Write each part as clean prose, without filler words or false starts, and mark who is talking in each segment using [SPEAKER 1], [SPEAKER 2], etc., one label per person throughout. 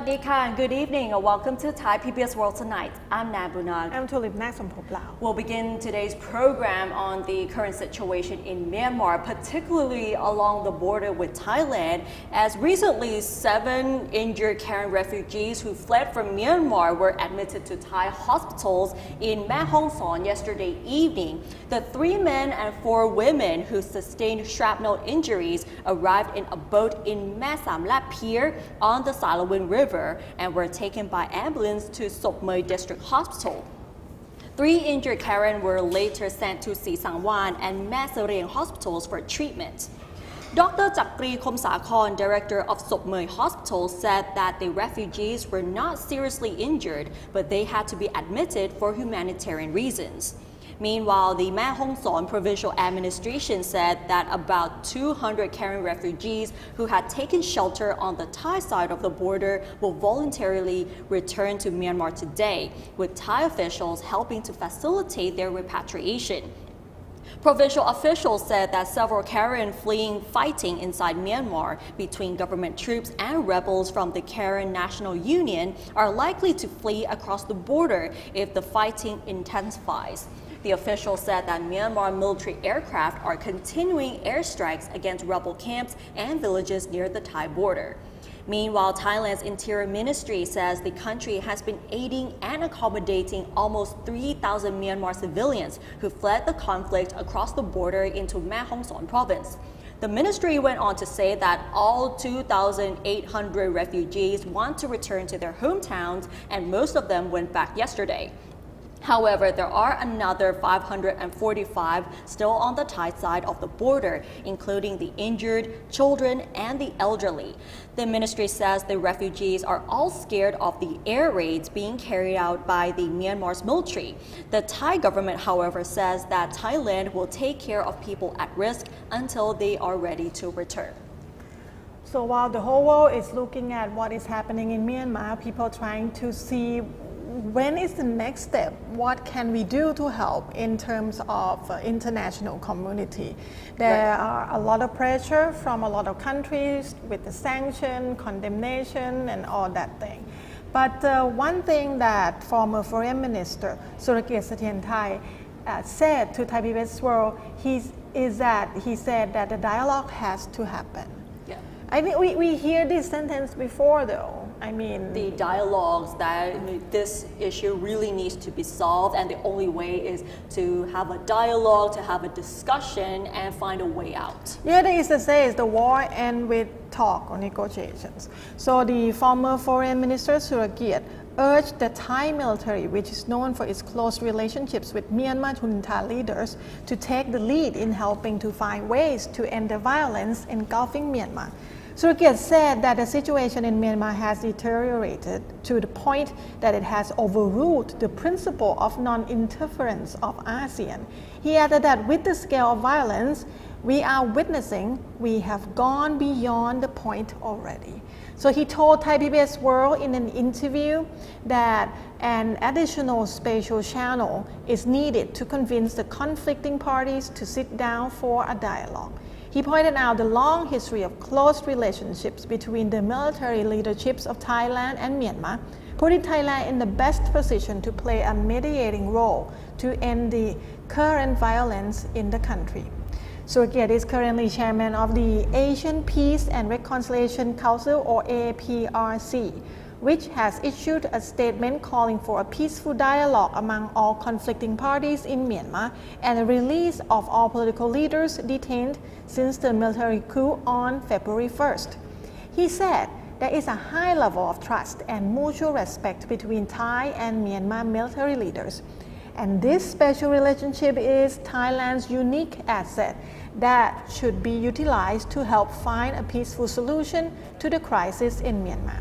[SPEAKER 1] Surakiart and good evening and welcome to Thai PBS World Tonight. I'm Nam Bunag.
[SPEAKER 2] I'm Tulip Naksompoplao.
[SPEAKER 1] We'll begin today's program on the current situation in Myanmar, particularly along the border with Thailand, as recently 7 injured Karen refugees who fled from Myanmar were admitted to Thai hospitals in Mae Hong Son yesterday evening. The 3 men and 4 women who sustained shrapnel injuries arrived in a boat in Mae Samlat Pier on the Salawin River and were taken by ambulance to Sop Mae District Hospital. 3 injured Karen were later sent to Si Sangwan and Mae Sareng hospitals for treatment. Dr. Chakri Khomsakon, director of Sop Mae Hospital, said that the refugees were not seriously injured, but they had to be admitted for humanitarian reasons. Meanwhile, the Mae Hong Son provincial administration said that about 200 Karen refugees who had taken shelter on the Thai side of the border will voluntarily return to Myanmar today, with Thai officials helping to facilitate their repatriation. Provincial officials said that several Karen fleeing fighting inside Myanmar between government troops and rebels from the Karen National Union are likely to flee across the border if the fighting intensifies. The official said that Myanmar military aircraft are continuing airstrikes against rebel camps and villages near the Thai border. Meanwhile, Thailand's Interior Ministry says the country has been aiding and accommodating almost 3,000 Myanmar civilians who fled the conflict across the border into Mae Hong Son province. The ministry went on to say that all 2,800 refugees want to return to their hometowns, and most of them went back yesterday. However, there are another 545 still on the Thai side of the border, including the injured, children, and the elderly. The ministry says the refugees are all scared of the air raids being carried out by the Myanmar's military. The Thai government, however, says that Thailand will take care of people at risk until they are ready to return.
[SPEAKER 2] So while the whole world is looking at what is happening in Myanmar, people are trying to see when is the next step? What can we do to help in terms of international community? There are a lot of pressure from a lot of countries with the sanction, condemnation, and all that thing. But one thing that former Foreign Minister Surakiart said to Thai PBS World he said that the dialogue has to happen.
[SPEAKER 1] Yeah.
[SPEAKER 2] I think we hear this sentence before though. I mean,
[SPEAKER 1] the dialogues that this issue really needs to be solved, and the only way is to have a dialogue, to have a discussion, and find a way out.
[SPEAKER 2] Yeah, there is to say is the war end with talk or negotiations. So the former Foreign Minister Surakiart urged the Thai military, which is known for its close relationships with Myanmar junta leaders, to take the lead in helping to find ways to end the violence engulfing Myanmar. Surakiart said that the situation in Myanmar has deteriorated to the point that it has overruled the principle of non-interference of ASEAN. He added that with the scale of violence we are witnessing, we have gone beyond the point already. So he told Thai PBS World in an interview that an additional spatial channel is needed to convince the conflicting parties to sit down for a dialogue. He pointed out the long history of close relationships between the military leaderships of Thailand and Myanmar, putting Thailand in the best position to play a mediating role to end the current violence in the country. Surakiart is currently chairman of the Asian Peace and Reconciliation Council, or APRC, which has issued a statement calling for a peaceful dialogue among all conflicting parties in Myanmar and the release of all political leaders detained since the military coup on February 1st. He said there is a high level of trust and mutual respect between Thai and Myanmar military leaders. And this special relationship is Thailand's unique asset that should be utilized to help find a peaceful solution to the crisis in Myanmar.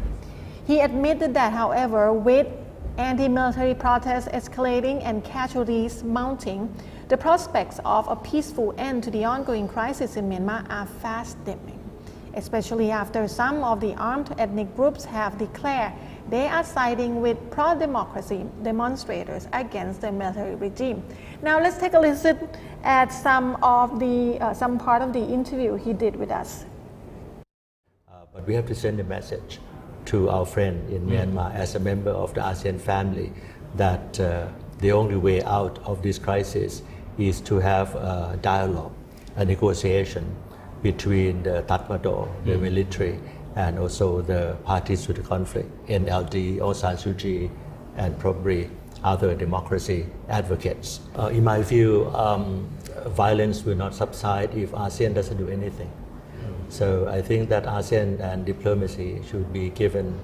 [SPEAKER 2] He admitted that, however, with anti-military protests escalating and casualties mounting, the prospects of a peaceful end to the ongoing crisis in Myanmar are fast dimming, especially after some of the armed ethnic groups have declared they are siding with pro-democracy demonstrators against the military regime. Now let's take a listen at some part of the interview he did with us.
[SPEAKER 3] But we have to send a message to our friend in Myanmar as a member of the ASEAN family that the only way out of this crisis is to have a dialogue, a negotiation between the Tatmadaw, the military, and also the parties to the conflict, NLD, Aung San Suu Kyi, and probably other democracy advocates. In my view, violence will not subside if ASEAN doesn't do anything. So I think that ASEAN and diplomacy should be given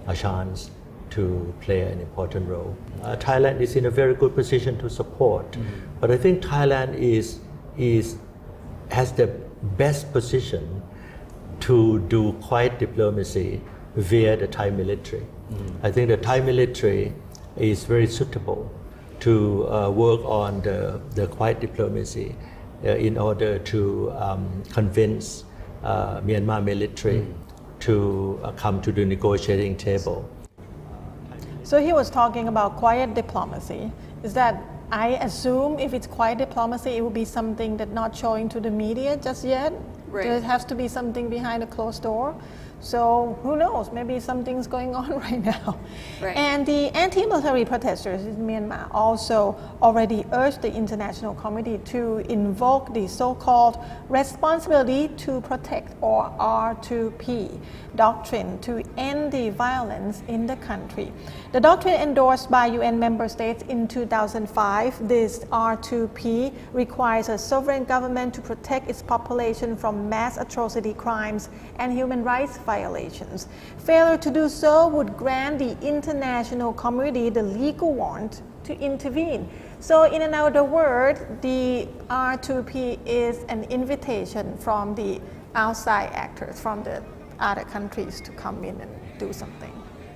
[SPEAKER 3] a chance to play an important role. Thailand is in a very good position to support, but I think Thailand has the best position to do quiet diplomacy via the Thai military. I think the Thai military is very suitable to work on the quiet diplomacy in order to convince Myanmar military to come to the negotiating table.
[SPEAKER 2] So he was talking about quiet diplomacy. Is that, I assume if it's quiet diplomacy, it will be something that not showing to the media just yet?
[SPEAKER 1] Right.
[SPEAKER 2] There has to be something behind a closed door. So who knows, maybe something's going on right now.
[SPEAKER 1] Right.
[SPEAKER 2] And the anti-military protesters in Myanmar also already urged the international community to invoke the so-called responsibility to protect, or R2P doctrine, to end the violence in the country. The doctrine endorsed by UN member states in 2005, this R2P requires a sovereign government to protect its population from mass atrocity crimes and human rights violations. Failure to do so would grant the international community the legal warrant to intervene. So in another word, the R2P is an invitation from the outside actors, from the other countries, to come in and do something.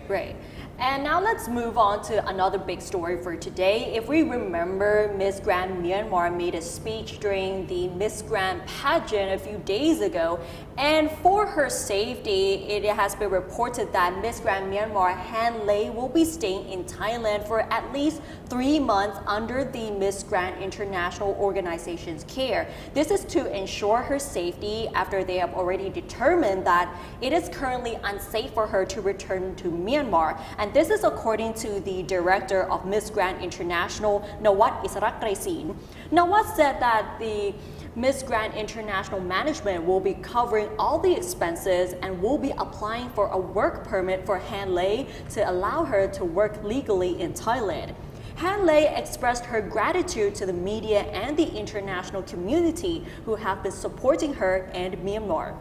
[SPEAKER 1] Right. And now let's move on to another big story for today. If we remember, Miss Grand Myanmar made a speech during the Miss Grand pageant a few days ago. And for her safety, it has been reported that Miss Grand Myanmar Han Lei will be staying in Thailand for at least 3 months under the Miss Grand International Organization's care. This is to ensure her safety after they have already determined that it is currently unsafe for her to return to Myanmar. And this is according to the director of Miss Grand International, Nawat Surakiart. Nawat said that the Miss Grand International management will be covering all the expenses and will be applying for a work permit for Han Lei to allow her to work legally in Thailand. Han Lei expressed her gratitude to the media and the international community who have been supporting her and Myanmar.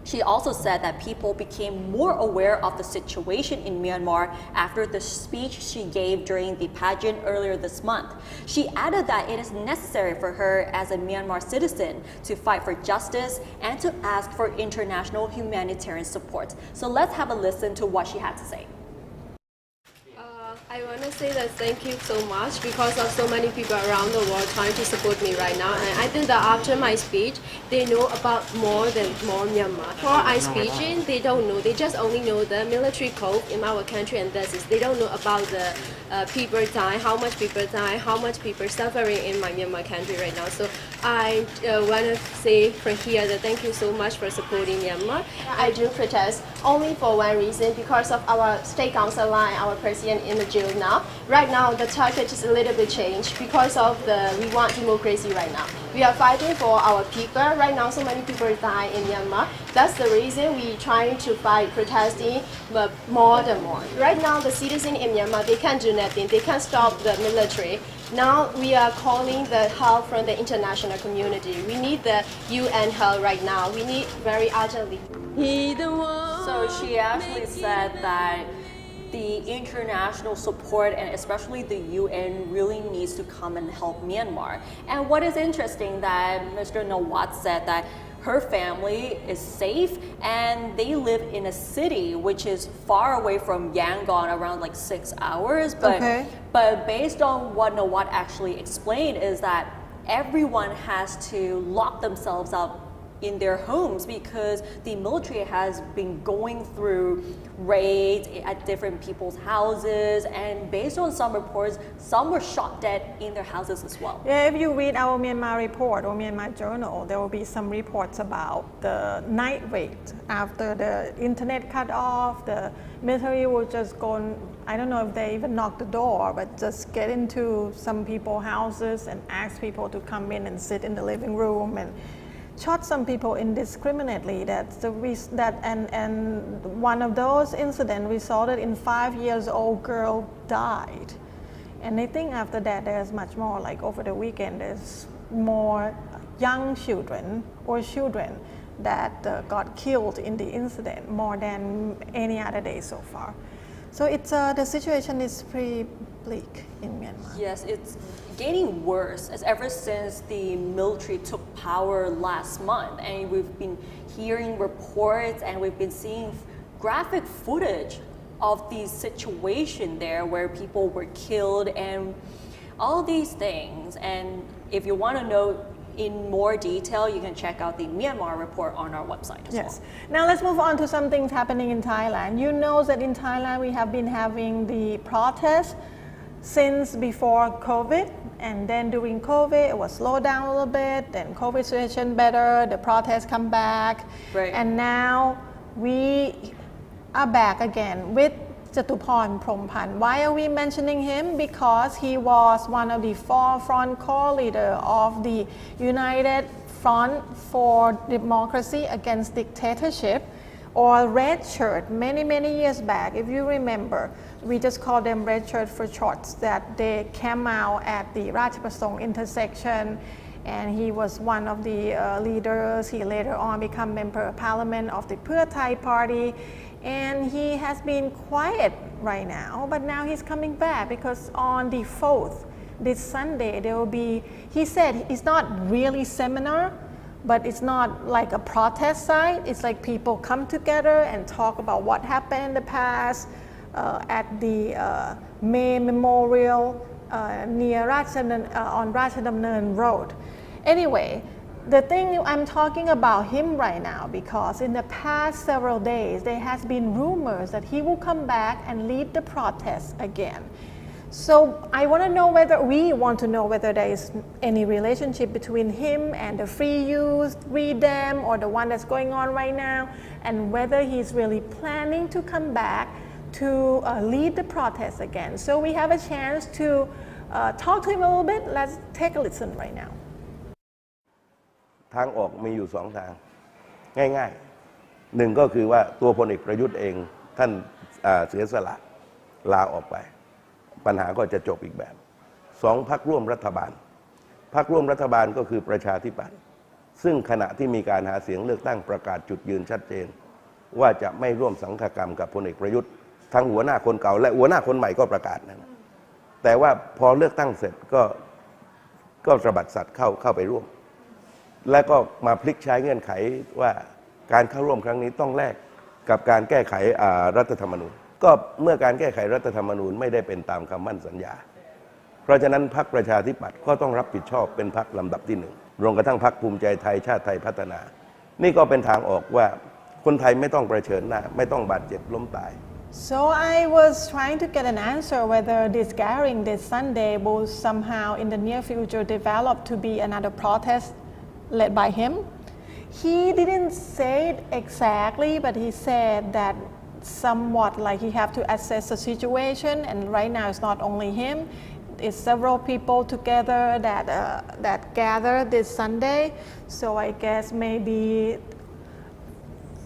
[SPEAKER 1] She also said that people became more aware of the situation in Myanmar after the speech she gave during the pageant earlier this month. She added that it is necessary for her as a Myanmar citizen to fight for justice and to ask for international humanitarian support. So let's have a listen to what she had to say.
[SPEAKER 4] I want to say that thank you so much because of so many people around the world trying to support me right now. And I think that after my speech, they know about more Myanmar. For I speaking, they don't know. They just only know the military code in our country, and that's it. They don't know about the people die, how much people suffering in my Myanmar country right now. So I want to say from here that thank you so much for supporting Myanmar. I do protest only for one reason, because of our state council line, our president in the jail now. Right now, the target is a little bit changed because of we want democracy right now. We are fighting for our people. Right now, so many people die in Myanmar. That's the reason we trying to fight, protesting, but more than more. Right now, the citizens in Myanmar, they can't do nothing. They can't stop the military. Now we are calling the help from the international community. We need the UN help right now. We need very urgently.
[SPEAKER 1] So she actually said that the international support and especially the UN really needs to come and help Myanmar. And what is interesting that Mr. Nawat said that her family is safe and they live in a city which is far away from Yangon, around like 6 hours. But based on what Nawat actually explained is that everyone has to lock themselves up in their homes because the military has been going through raids at different people's houses, and based on some reports, some were shot dead in their houses as well.
[SPEAKER 2] Yeah, if you read our Myanmar report or Myanmar journal, there will be some reports about the night raid. After the internet cut off, the military will just go and, I don't know if they even knock the door, but just get into some people's houses and ask people to come in and sit in the living room and shot some people indiscriminately. And one of those incidents resulted in 5-year-old girl died. And I think after that there's much more, like over the weekend there's more young children or children that got killed in the incident more than any other day so far. So it's the situation is pretty bleak in Myanmar.
[SPEAKER 1] Yes, it's getting worse as ever since the military took power last month, and we've been hearing reports and we've been seeing graphic footage of the situation there where people were killed and all these things. And if you want to know in more detail, you can check out the Myanmar report on our website as
[SPEAKER 2] Yes.
[SPEAKER 1] well.
[SPEAKER 2] Now let's move on to some things happening in Thailand. You know that in Thailand we have been having the protests since before COVID, and then during COVID it was slowed down a little bit, then COVID situation better, the protests come back,
[SPEAKER 1] Right.
[SPEAKER 2] and now we are back again with Jatuporn Prompan. Why are we mentioning him? Because he was one of the forefront core leader of the United Front for Democracy Against Dictatorship, or Red Shirt, many years back. If you remember, we just called them Red Shirt for shorts, that they came out at the Ratchaprasong intersection, and he was one of the leaders. He later on became member of parliament of the Pheu Thai party, and he has been quiet right now, but now he's coming back because on the 4th, this Sunday, there will be, he said it's not really seminar, but it's not like a protest site. It's like people come together and talk about what happened in the past at the Mae Memorial near on Ratchadamnern Road. Anyway, the thing I'm talking about him right now because in the past several days there has been rumors that he will come back and lead the protests again. So I want to know whether there is any relationship between him and the free youth, Free Dem, or the one that's going on right now, and whether he's really planning to come back to lead the protests again. So we have a chance to talk to him a little bit. Let's take a listen right now.
[SPEAKER 5] ทางออกมีอยู่2 ทางง่ายๆ1ก็คือว่าตัวพลเอกประยุทธ์เองท่านเสียสละลาออกไปปัญหาก็จะจบอีกแบบ2 พรรคร่วมรัฐบาลพรรคร่วมรัฐบาลก็คือประชาธิปัตย์ซึ่งขณะที่มีการหาเสียงเลือกตั้งประกาศจุดยืนชัดเจนว่าจะไม่ร่วมสังฆกรรมกับพลเอกประยุทธ์ทั้งหัวหน้าคนเก่าและหัวหน้าคนใหม่ก็ประกาศนะแต่ว่าพอเลือกตั้งเสร็จก็สะบัดสัตว์เข้าไปร่วมและก็มาพลิกใช้เงื่อนไขว่าการเข้าร่วมครั้งนี้ต้องแลกกับการแก้ไขรัฐธรรมนูญก็เมื่อการแก้ไขรัฐธรรมนูญไม่ได้เป็นตามคำมั่นสัญญาเพราะฉะนั้นพรรคประชาธิปัตย์ก็ต้องรับผิดชอบเป็นพรรคลำดับที่1รวมกระทั่งพรรคภูมิใจไทยชาติไทยพัฒนานี่ก็เป็นทางออกว่าคนไทยไม่ต้องเผชิญหน้าไม่ต้องบาดเจ็บล้มตาย
[SPEAKER 2] So I was trying to get an answer whether this gathering this Sunday will somehow in the near future develop to be another protest led by him. He didn't say it exactly, but he said that somewhat like he have to assess the situation, and right now it's not only him, it's several people together that gather this Sunday. So I guess maybe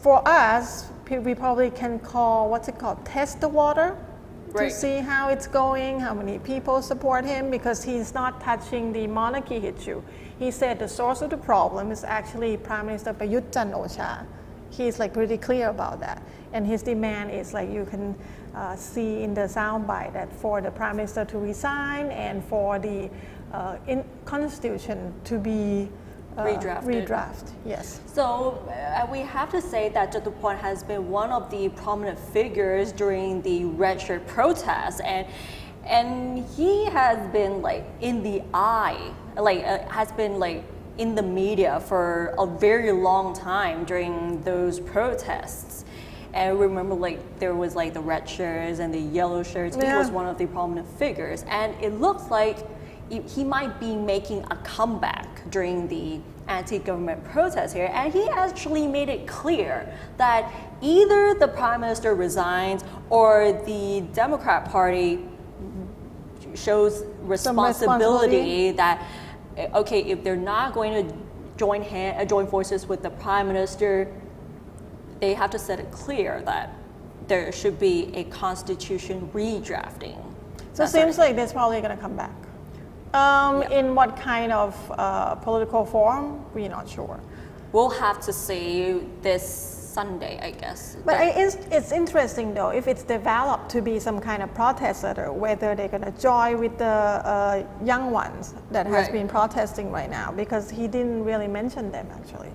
[SPEAKER 2] for us, we probably can call, test the water, to
[SPEAKER 1] Right.
[SPEAKER 2] see how it's going, how many people support him, because he's not touching the monarchy issue. He said the source of the problem is actually Prime Minister Prayut Chan-o-cha. He's like pretty clear about that. And his demand is like you can see in the soundbite that for the Prime Minister to resign and for the constitution to be redrafted. Yes.
[SPEAKER 1] So we have to say that Jatuporn has been one of the prominent figures during the Red Shirt protests, and he has been like in the eye, like has been like in the media for a very long time during those protests. And I remember there was the red shirts and the yellow shirts. He was one of the prominent figures. And it looks like he might be making a comeback during the anti-government protests here. And he actually made it clear that either the Prime Minister resigns or the Democrat Party shows responsibility that, okay, if they're not going to join forces with the Prime Minister, they have to set it clear that there should be a constitution redrafting.
[SPEAKER 2] So it seems like that's probably going to come back. In what kind of political form, we're not sure.
[SPEAKER 1] We'll have to see this Sunday, I guess.
[SPEAKER 2] But it's interesting though, if it's developed to be some kind of protest letter, whether they're going to join with the young ones that has been protesting right now, because he didn't really mention them actually.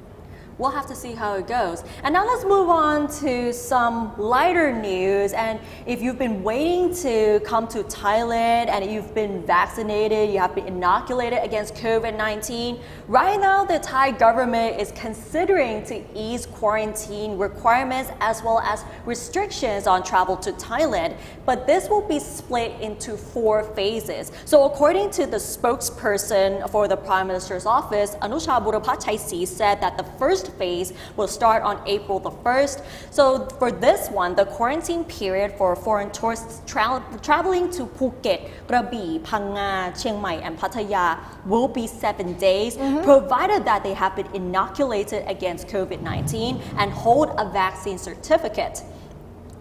[SPEAKER 1] We'll have to see how it goes. And now let's move on to some lighter news. And if you've been waiting to come to Thailand and you've been vaccinated, you have been inoculated against COVID-19, right now the Thai government is considering to ease quarantine requirements as well as restrictions on travel to Thailand. But this will be split into 4 phases. So according to the spokesperson for the Prime Minister's office, Anusha Burapachai said that the first phase will start on April the 1st. So for this one, the quarantine period for foreign tourists traveling to Phuket, Krabi, Phang Nga, Chiang Mai and Pattaya will be 7 days, provided that they have been inoculated against COVID-19 and hold a vaccine certificate.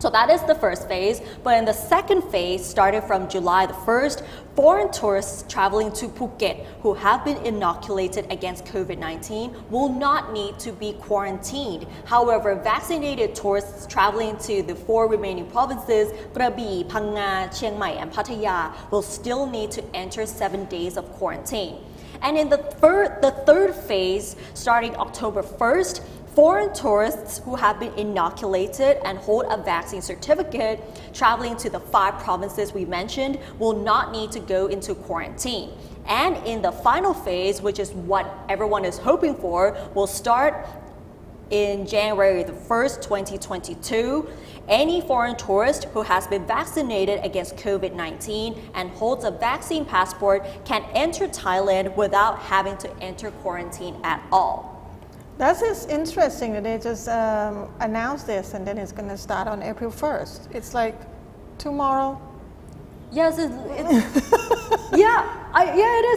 [SPEAKER 1] So that is the first phase, but in the second phase, starting from July the 1st, foreign tourists traveling to Phuket who have been inoculated against COVID-19 will not need to be quarantined. However, vaccinated tourists traveling to the 4 remaining provinces, Krabi, Phang Nga, Chiang Mai and Pattaya, will still need to enter 7 days of quarantine. And in the third phase, starting October 1st, foreign tourists who have been inoculated and hold a vaccine certificate traveling to the 5 provinces we mentioned will not need to go into quarantine. And in the final phase, which is what everyone is hoping for, will start in January the 1st, 2022. Any foreign tourist who has been vaccinated against COVID-19 and holds a vaccine passport can enter Thailand without having to enter quarantine at all.
[SPEAKER 2] That is interesting that they just announced this and then it's going to start on April 1st. It's like tomorrow.
[SPEAKER 1] Yes, it is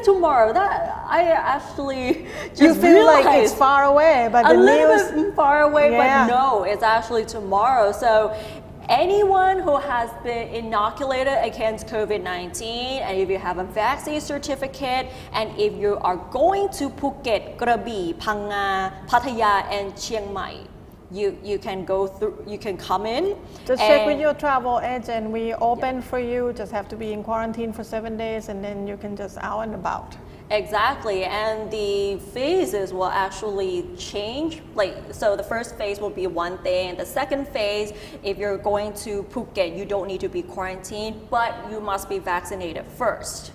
[SPEAKER 1] tomorrow. That I actually just
[SPEAKER 2] you feel
[SPEAKER 1] realized
[SPEAKER 2] like it's far away, but the
[SPEAKER 1] little bit far away,
[SPEAKER 2] Yeah.
[SPEAKER 1] but no, it's actually tomorrow. So anyone who has been inoculated against COVID-19, and if you have a vaccine certificate, and if you are going to Phuket, Krabi, Phang Nga, Pattaya, and Chiang Mai, you can go through. You can come in.
[SPEAKER 2] Just check with your travel agent. We open for you. Just have to be in quarantine for 7 days, and then you can just out and about.
[SPEAKER 1] Exactly, and the phases will actually change. So the first phase will be one thing, and the second phase, if you're going to Phuket, you don't need to be quarantined, but you must be vaccinated first.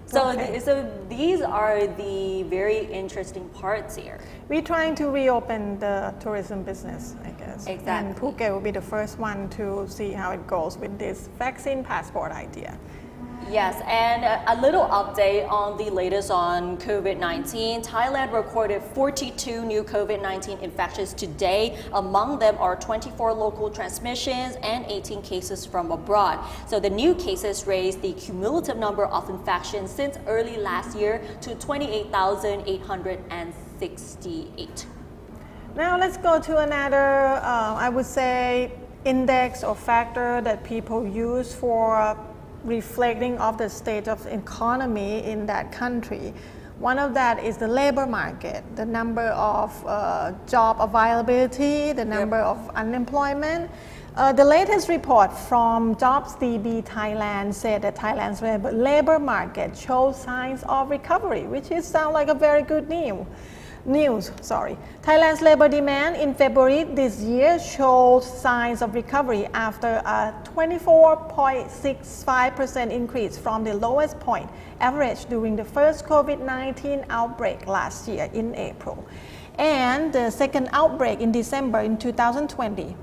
[SPEAKER 1] So,
[SPEAKER 2] Okay.
[SPEAKER 1] so these are the very interesting parts here.
[SPEAKER 2] We're trying to reopen the tourism business, I guess.
[SPEAKER 1] Exactly.
[SPEAKER 2] And Phuket will be the first one to see how it goes with this vaccine passport idea.
[SPEAKER 1] Yes, and a little update on the latest on COVID-19. Thailand recorded 42 new COVID-19 infections today. Among them are 24 local transmissions and 18 cases from abroad. So the new cases raised the cumulative number of infections since early last year to 28,868.
[SPEAKER 2] Now let's go to another, I would say, index or factor that people use for reflecting of the state of economy in that country. One of that is the labor market, the number of job availability, the number of unemployment. The latest report from JobsDB Thailand said that Thailand's labor market shows signs of recovery, which is sound like a very good news. news. Thailand's labor demand in February this year showed signs of recovery after a 24.65% increase from the lowest point average during the first COVID-19 outbreak last year in April, and the second outbreak in December in 2020.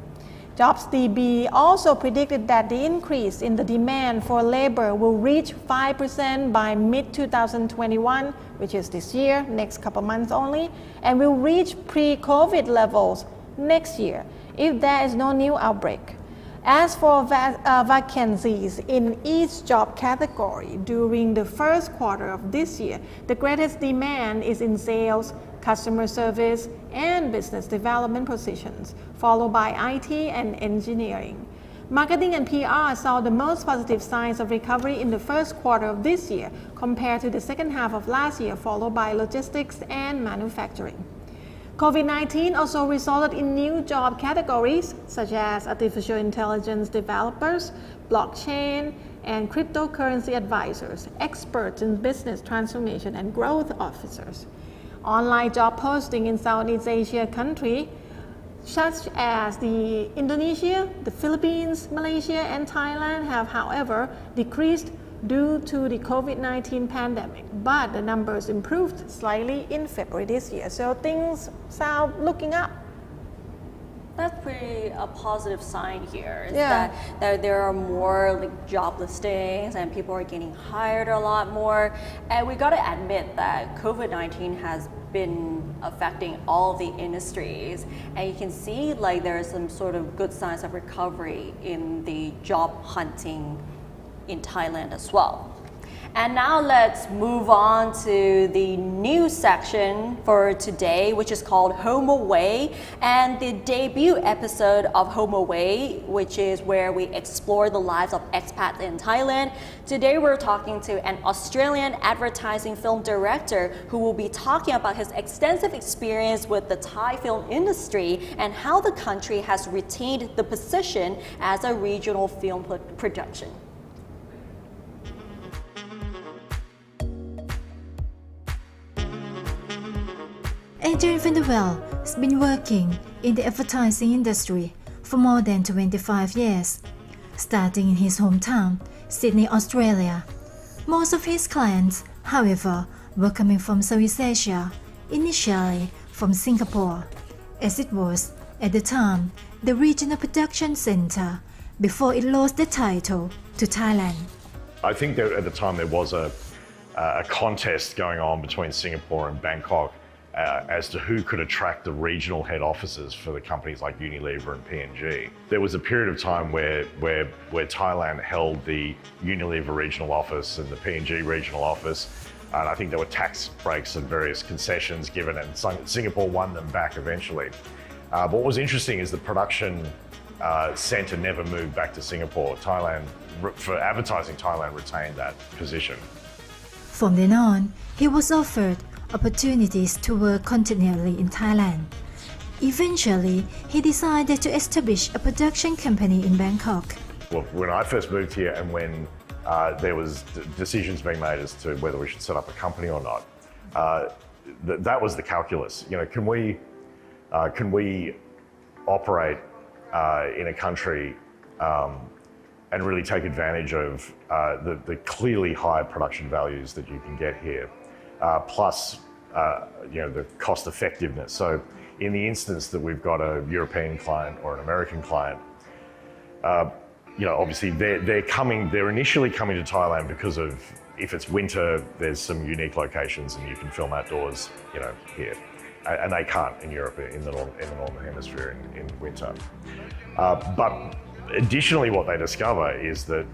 [SPEAKER 2] JobsDB also predicted that the increase in the demand for labor will reach 5% by mid-2021, which is this year, next couple months only, and will reach pre-COVID levels next year if there is no new outbreak. As for vacancies in each job category during the first quarter of this year, the greatest demand is in sales, customer service, and business development positions, followed by IT and engineering. Marketing and PR saw the most positive signs of recovery in the first quarter of this year compared to the second half of last year, followed by logistics and manufacturing. COVID-19 also resulted in new job categories such as artificial intelligence developers, blockchain, and cryptocurrency advisors, experts in business transformation, and growth officers. Online job posting in Southeast Asia countries such as Indonesia, the Philippines, Malaysia, and Thailand have, however, decreased due to the COVID-19 pandemic, but the numbers improved slightly in February this year. So things sound looking up.
[SPEAKER 1] That's pretty a positive sign here. Is
[SPEAKER 2] Yeah.
[SPEAKER 1] that there are more like job listings and people are getting hired a lot more. And we got to admit that COVID-19 has been affecting all of the industries, and you can see like there are some sort of good signs of recovery in the job hunting in Thailand as well. And now let's move on to the news section for today, which is called Home Away, and the debut episode of Home Away, which is where we explore the lives of expats in Thailand. Today we're talking to an Australian advertising film director who will be talking about his extensive experience with the Thai film industry and how the country has retained the position as a regional film production.
[SPEAKER 6] Adrian van der Wel has been working in the advertising industry for more than 25 years, starting in his hometown, Sydney, Australia. Most of his clients, however, were coming from Southeast Asia, initially from Singapore, as it was, at the time, the regional production center before it lost the title to Thailand.
[SPEAKER 7] I think that at the time there was a contest going on between Singapore and Bangkok as to who could attract the regional head offices for the companies like Unilever and P&G. There was a period of time where Thailand held the Unilever regional office and the P&G regional office, and I think there were tax breaks and various concessions given, and Singapore won them back eventually. What was interesting is the production centre never moved back to Singapore. Thailand, for advertising, Thailand retained that position.
[SPEAKER 6] From then on, he was offered opportunities to work continually in Thailand. Eventually, he decided to establish a production company in Bangkok.
[SPEAKER 7] Well, when I first moved here and when there was decisions being made as to whether we should set up a company or not, that was the calculus. You know, can we operate in a country and really take advantage of the clearly high production values that you can get here, plus the cost effectiveness. So in the instance that we've got a European client or an American client, obviously they're initially coming to Thailand because of, if it's winter, there's some unique locations and you can film outdoors, here. And they can't in Europe, in the Northern Hemisphere in winter. But additionally, what they discover is that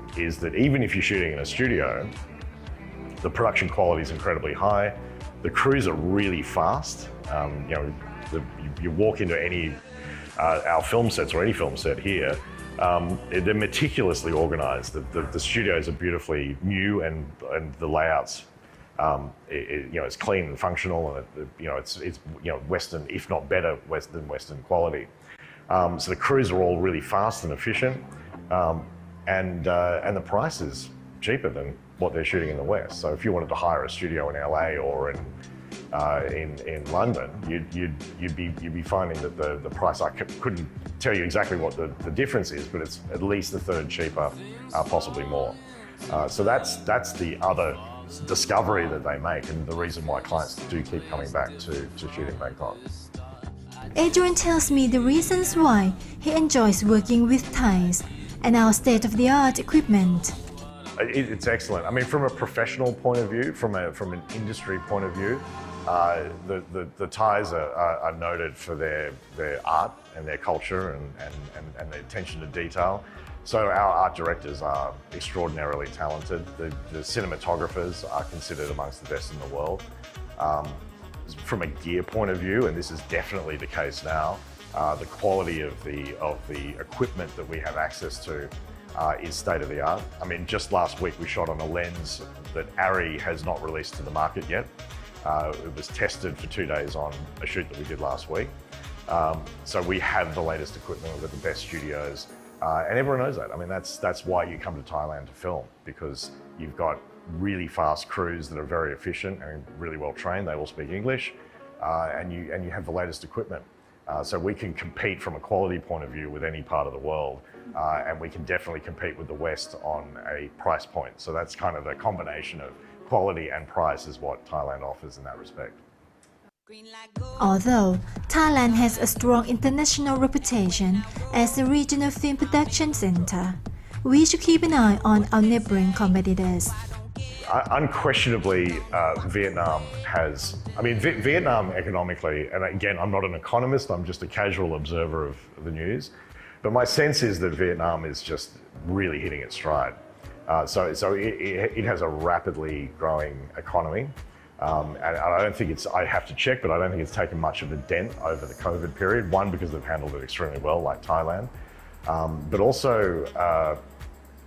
[SPEAKER 7] even if you're shooting in a studio, the production quality is incredibly high. The crews are really fast. You walk into any our film sets or any film set here, they're meticulously organised. The studios are beautifully new, and the layouts, it's clean and functional, and it's Western, if not better, than Western quality. So the crews are all really fast and efficient, and the price is cheaper than what they're shooting in the West. So if you wanted to hire a studio in LA or in London, you'd be finding that the price, I couldn't tell you exactly what the difference is, but it's at least a third cheaper, possibly more. So that's the other discovery that they make, and the reason why clients do keep coming back to shoot in Bangkok.
[SPEAKER 6] Adrian tells me the reasons why he enjoys working with Thais and our state-of-the-art equipment.
[SPEAKER 7] It's excellent. I mean, from a professional point of view, from an industry point of view, the Thais are noted for their art and their culture and their attention to detail. So our art directors are extraordinarily talented. The cinematographers are considered amongst the best in the world. From a gear point of view, and this is definitely the case now, the quality of the equipment that we have access to is state of the art. I mean, just last week we shot on a lens that ARRI has not released to the market yet. It was tested for 2 days on a shoot that we did last week. So we have the latest equipment, we've got the best studios, and everyone knows that. I mean, that's why you come to Thailand to film, because you've got really fast crews that are very efficient and really well trained. They all speak English, and you have the latest equipment. So we can compete from a quality point of view with any part of the world, and we can definitely compete with the West on a price point. So that's kind of the combination of quality and price is what Thailand offers in that respect.
[SPEAKER 6] Although Thailand has a strong international reputation as a regional film production center, we should keep an eye on our neighboring competitors.
[SPEAKER 7] Unquestionably, Vietnam has, Vietnam economically, and again, I'm not an economist, I'm just a casual observer of the news, but my sense is that Vietnam is just really hitting its stride. So it has a rapidly growing economy, and I don't think I have to check, but I don't think it's taken much of a dent over the COVID period. One, because they've handled it extremely well, like Thailand, but also,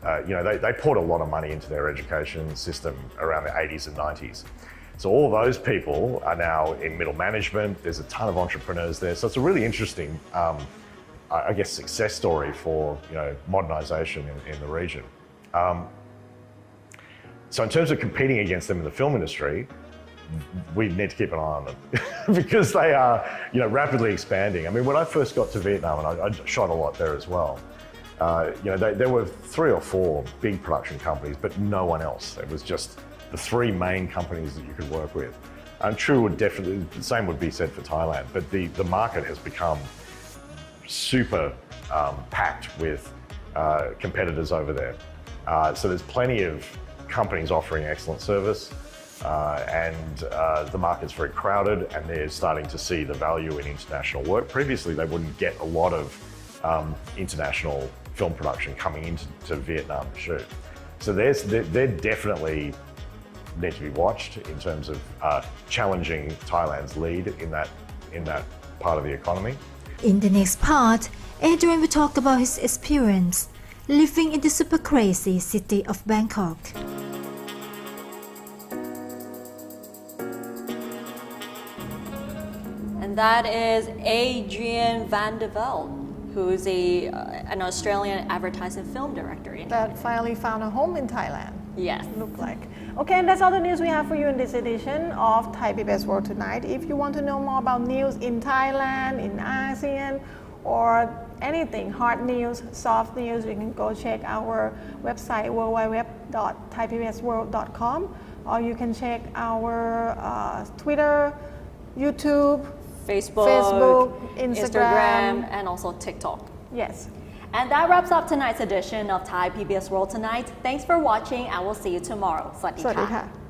[SPEAKER 7] they poured a lot of money into their education system around the 80s and 90s. So all those people are now in middle management. There's a ton of entrepreneurs there. So it's a really interesting, success story for modernization in the region. So in terms of competing against them in the film industry, we need to keep an eye on them because they are, rapidly expanding. I mean, when I first got to Vietnam, and I shot a lot there as well, there were 3 or 4 big production companies, but no one else. It was just the 3 main companies that you could work with. And the same would be said for Thailand, but the market has become super packed with competitors over there. So there's plenty of companies offering excellent service, and the market's very crowded, and they're starting to see the value in international work. Previously, they wouldn't get a lot of international film production coming into Vietnam to shoot. So they're definitely need to be watched in terms of challenging Thailand's lead in that part of the economy.
[SPEAKER 6] In the next part, Adrian will talk about his experience living in the super crazy city of Bangkok.
[SPEAKER 1] And that is Adrian van der Velde, who's an Australian advertising film director.
[SPEAKER 2] That finally found a home in Thailand.
[SPEAKER 1] Yes.
[SPEAKER 2] Look like. Okay, and that's all the news we have for you in this edition of Thai PBS World Tonight. If you want to know more about news in Thailand, in ASEAN, or anything, hard news, soft news, you can go check our website www.thaipbsworld.com, or you can check our Twitter, YouTube, Facebook, Instagram,
[SPEAKER 1] and also TikTok.
[SPEAKER 2] Yes.
[SPEAKER 1] And that wraps up tonight's edition of Thai PBS World Tonight. Thanks for watching, and we'll see you tomorrow. สวัสดีค่ะ